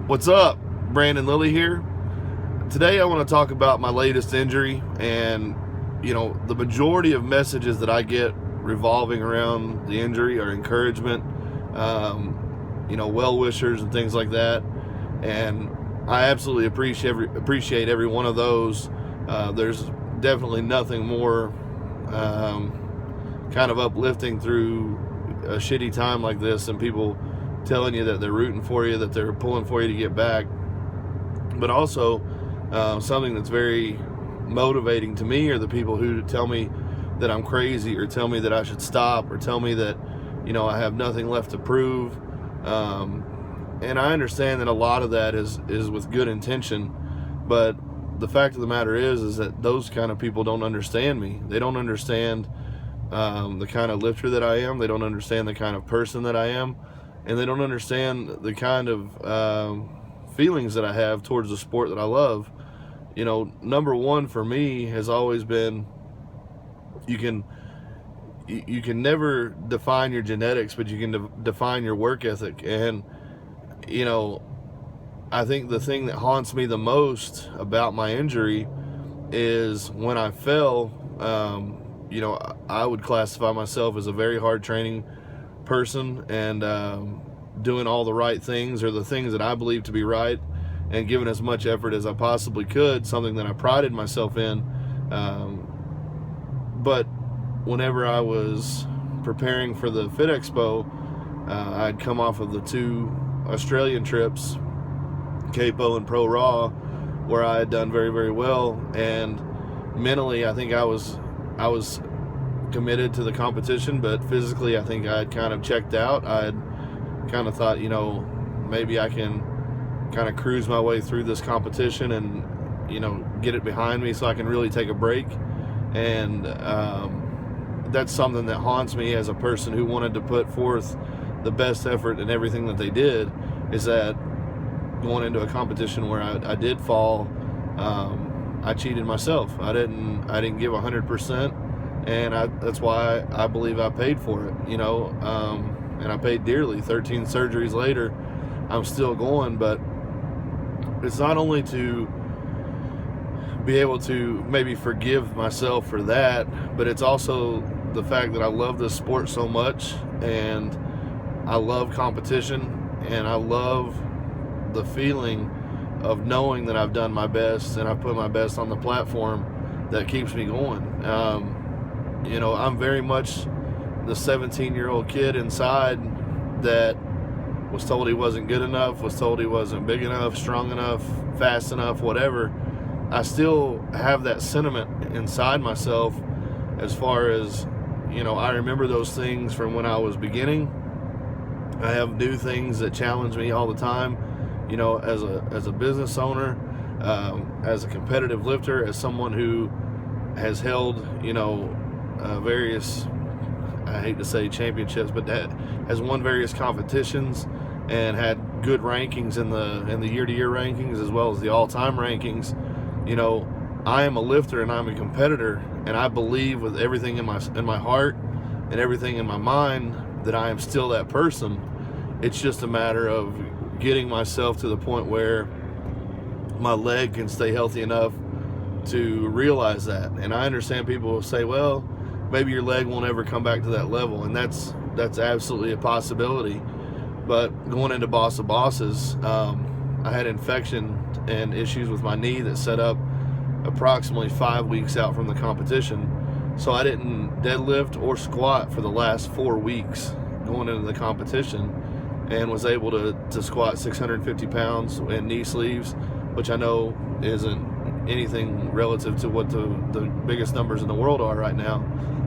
What's up? Brandon Lilly here. Today I want to talk about my latest injury, and the majority of messages that I get revolving around the injury are encouragement, well wishers and things like that. And I absolutely appreciate every one of those. There's definitely nothing more kind of uplifting through a shitty time like this than people telling you that they're rooting for you, that they're pulling for you to get back. But also something that's very motivating to me are the people who tell me that I'm crazy, or tell me that I should stop, or tell me that I have nothing left to prove. And I understand that a lot of that is with good intention, but the fact of the matter is that those kind of people don't understand me. They don't understand the kind of lifter that I am. They don't understand the kind of person that I am. And they don't understand the kind of feelings that I have towards the sport that I love. Number one for me has always been, you can never define your genetics, but you can define your work ethic. And I think the thing that haunts me the most about my injury is when I fell. I would classify myself as a very hard training person, and doing all the right things, or the things that I believe to be right, and giving as much effort as I possibly could, something that I prided myself in. But whenever I was preparing for the Fit Expo, I'd come off of the 2 Australian trips, Capo and Pro Raw, where I had done very, very well, and mentally I think I was committed to the competition, but physically I think I had kind of checked out. I had kind of thought, maybe I can kind of cruise my way through this competition and get it behind me so I can really take a break. And that's something that haunts me as a person who wanted to put forth the best effort in everything that they did, is that going into a competition where I did fall, I cheated myself. I didn't give 100%. And that's why I believe I paid for it, and I paid dearly. 13 surgeries later, I'm still going. But it's not only to be able to maybe forgive myself for that, but it's also the fact that I love this sport so much, and I love competition, and I love the feeling of knowing that I've done my best and I've put my best on the platform that keeps me going. I'm very much the 17-year-old kid inside that was told he wasn't good enough, was told he wasn't big enough, strong enough, fast enough, whatever. I still have that sentiment inside myself, as far as, I remember those things from when I was beginning. I have new things that challenge me all the time, as a business owner, as a competitive lifter, as someone who has held, various, I hate to say championships, but that has won various competitions and had good rankings in the year-to-year rankings, as well as the all-time rankings. I am a lifter and I'm a competitor, and I believe with everything in my heart and everything in my mind that I am still that person. It's just a matter of getting myself to the point where my leg can stay healthy enough to realize that. And I understand people will say, well, maybe your leg won't ever come back to that level, and that's absolutely a possibility. But going into Boss of Bosses, I had infection and issues with my knee that set up approximately 5 weeks out from the competition. So I didn't deadlift or squat for the last 4 weeks going into the competition, and was able to squat 650 pounds in knee sleeves, which I know isn't anything relative to what the biggest numbers in the world are right now.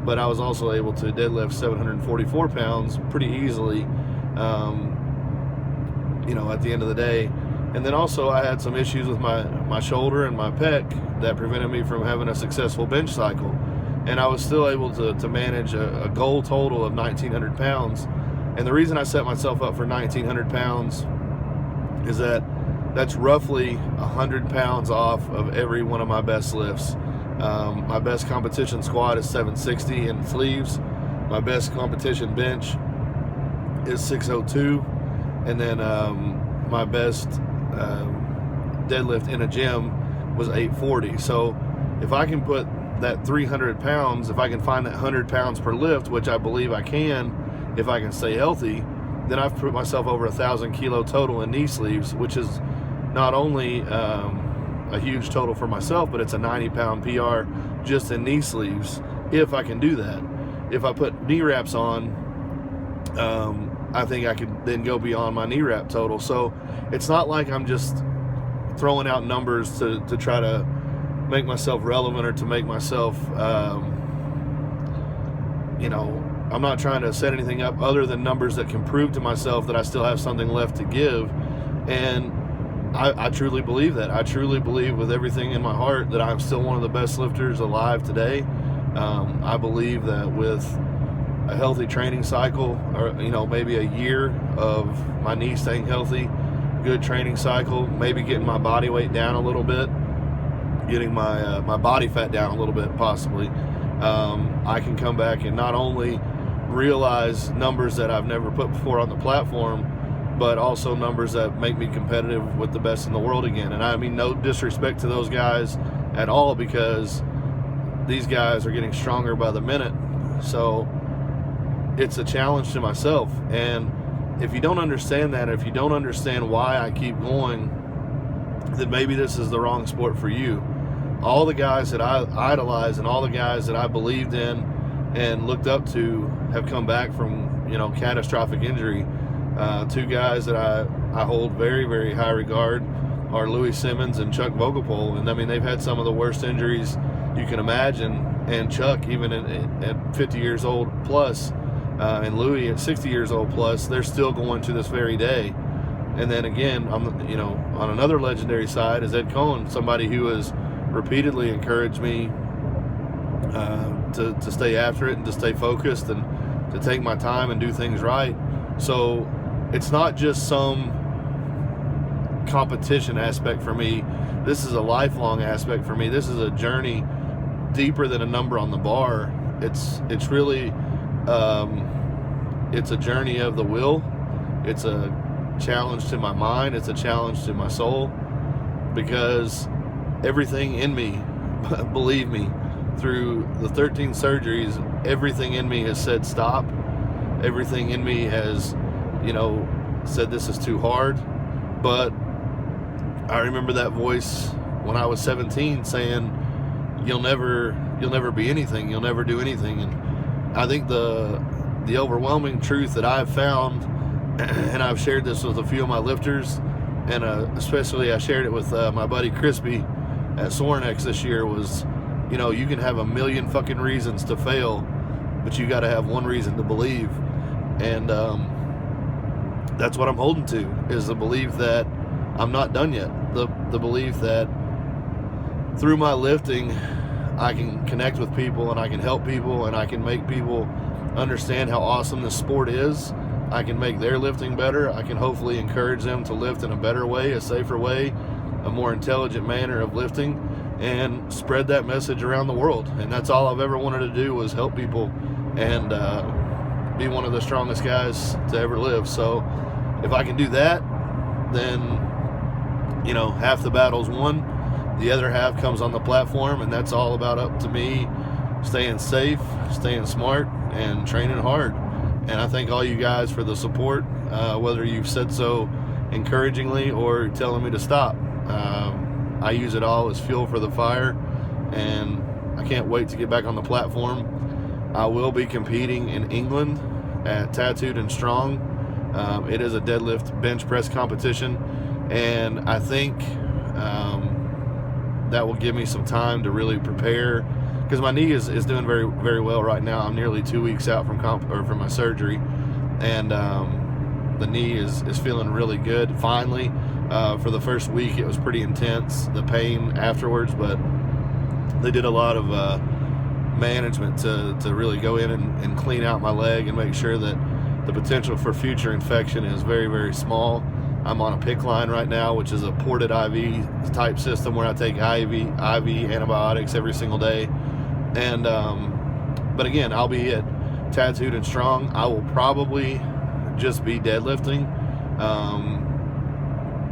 But I was also able to deadlift 744 pounds pretty easily, at the end of the day. And then also I had some issues with my shoulder and my pec that prevented me from having a successful bench cycle. And I was still able to manage a goal total of 1,900 pounds. And the reason I set myself up for 1,900 pounds is that that's roughly 100 pounds off of every one of my best lifts. My best competition squat is 760 in sleeves. My best competition bench is 602. And then my best deadlift in a gym was 840. So if I can put that 300 pounds, if I can find that 100 pounds per lift, which I believe I can if I can stay healthy, then I've put myself over 1,000 kilo total in knee sleeves, which is not only a huge total for myself, but it's a 90-pound PR just in knee sleeves if I can do that. If I put knee wraps on, I think I could then go beyond my knee wrap total. So it's not like I'm just throwing out numbers to try to make myself relevant or to make myself, I'm not trying to set anything up other than numbers that can prove to myself that I still have something left to give. And I truly believe that. I truly believe with everything in my heart that I'm still one of the best lifters alive today. I believe that with a healthy training cycle, or maybe a year of my knee staying healthy, good training cycle, maybe getting my body weight down a little bit, getting my body fat down a little bit possibly, I can come back and not only realize numbers that I've never put before on the platform, but also numbers that make me competitive with the best in the world again. And I mean no disrespect to those guys at all, because these guys are getting stronger by the minute. So it's a challenge to myself. And if you don't understand that, if you don't understand why I keep going, then maybe this is the wrong sport for you. All the guys that I idolize and all the guys that I believed in and looked up to have come back from catastrophic injury. Two guys that I hold very, very high regard are Louis Simmons and Chuck Vogelpohl. And I mean, they've had some of the worst injuries you can imagine. And Chuck, even at 50 years old plus, and Louis at 60 years old plus, they're still going to this very day. And then again, on another legendary side is Ed Cohen, somebody who has repeatedly encouraged me to stay after it and to stay focused and to take my time and do things right. So it's not just some competition aspect for me. This is a lifelong aspect for me. This is a journey deeper than a number on the bar. It's really it's a journey of the will. It's a challenge to my mind. It's a challenge to my soul, because everything in me, believe me, through the 13 surgeries, everything in me has said stop. Everything in me has, said this is too hard. But I remember that voice when I was 17 saying, you'll never be anything, you'll never do anything. And I think the overwhelming truth that I've found, and I've shared this with a few of my lifters, and especially I shared it with my buddy Crispy at Sorinex this year, was, you can have a million fucking reasons to fail, but you got to have one reason to believe. And that's what I'm holding to, is the belief that I'm not done yet. The belief that through my lifting, I can connect with people and I can help people and I can make people understand how awesome this sport is. I can make their lifting better. I can hopefully encourage them to lift in a better way, a safer way, a more intelligent manner of lifting, and spread that message around the world. And that's all I've ever wanted to do, was help people and be one of the strongest guys to ever live. So if I can do that, then half the battle's won. The other half comes on the platform, and that's all about up to me staying safe, staying smart, and training hard. And I thank all you guys for the support, whether you've said so encouragingly or telling me to stop. I use it all as fuel for the fire, and I can't wait to get back on the platform. I will be competing in England at Tattooed and Strong. It is a deadlift bench press competition, and I think that will give me some time to really prepare, because my knee is doing very, very well right now. I'm nearly 2 weeks out from from my surgery, and the knee is feeling really good finally. For the first week it was pretty intense, the pain afterwards, but they did a lot of management to really go in and clean out my leg and make sure that the potential for future infection is very, very small. I'm on a PICC line right now, which is a ported IV type system where I take IV antibiotics every single day. And but again, I'll be at Tattooed and Strong. I will probably just be deadlifting.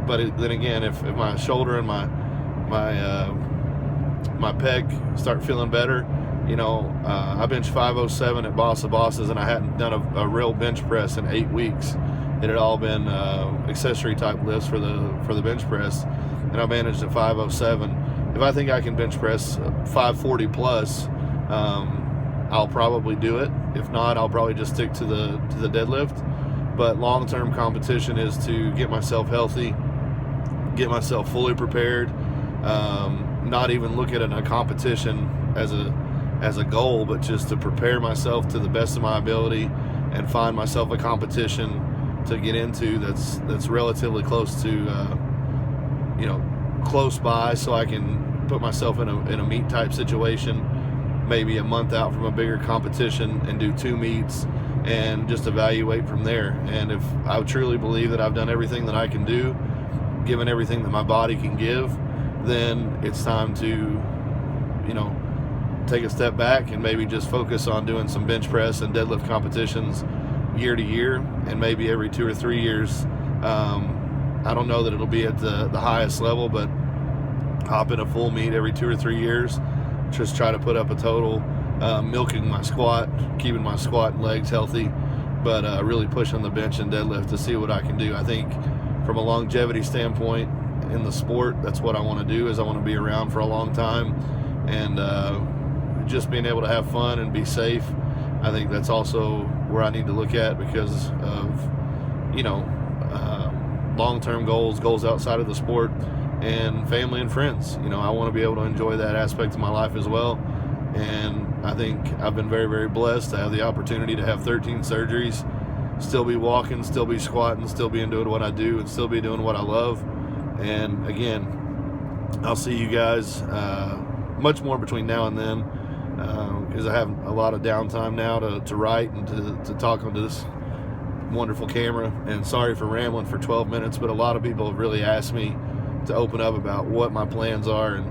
but then again, if my shoulder and my pec start feeling better, I bench 507 at Boss of Bosses, and I hadn't done a real bench press in 8 weeks. It had all been accessory type lifts for the bench press, and I managed at 507. If I think I can bench press 540 plus, I'll probably do it. If not, I'll probably just stick to the deadlift. But long-term competition is to get myself healthy, get myself fully prepared, not even look at a competition as a goal, but just to prepare myself to the best of my ability and find myself a competition to get into that's relatively close to close by, so I can put myself in a meet type situation, maybe a month out from a bigger competition, and do 2 meets and just evaluate from there. And if I truly believe that I've done everything that I can do, given everything that my body can give, then it's time to take a step back and maybe just focus on doing some bench press and deadlift competitions year to year, and maybe every 2 or 3 years. I don't know that it'll be at the highest level, but hop in a full meet every 2 or 3 years. Just try to put up a total, milking my squat, keeping my squat and legs healthy, but really pushing the bench and deadlift to see what I can do. I think from a longevity standpoint in the sport, that's what I want to do. Is I want to be around for a long time, and just being able to have fun and be safe. I think that's also where I need to look at, because of long-term goals outside of the sport, and family and friends. I want to be able to enjoy that aspect of my life as well. And I think I've been very, very blessed to have the opportunity to have 13 surgeries, still be walking, still be squatting, still be doing what I do, and still be doing what I love. And again, I'll see you guys much more between now and then, because I have a lot of downtime now to write and to talk onto this wonderful camera. And sorry for rambling for 12 minutes, but a lot of people have really asked me to open up about what my plans are and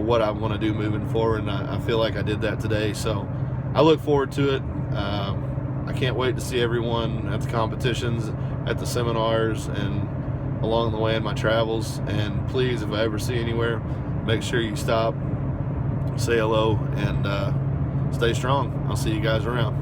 what I want to do moving forward, and I feel like I did that today. So I look forward to it. I can't wait to see everyone at the competitions, at the seminars, and along the way in my travels. And please, if I ever see you anywhere, make sure you stop, say hello, and stay strong. I'll see you guys around.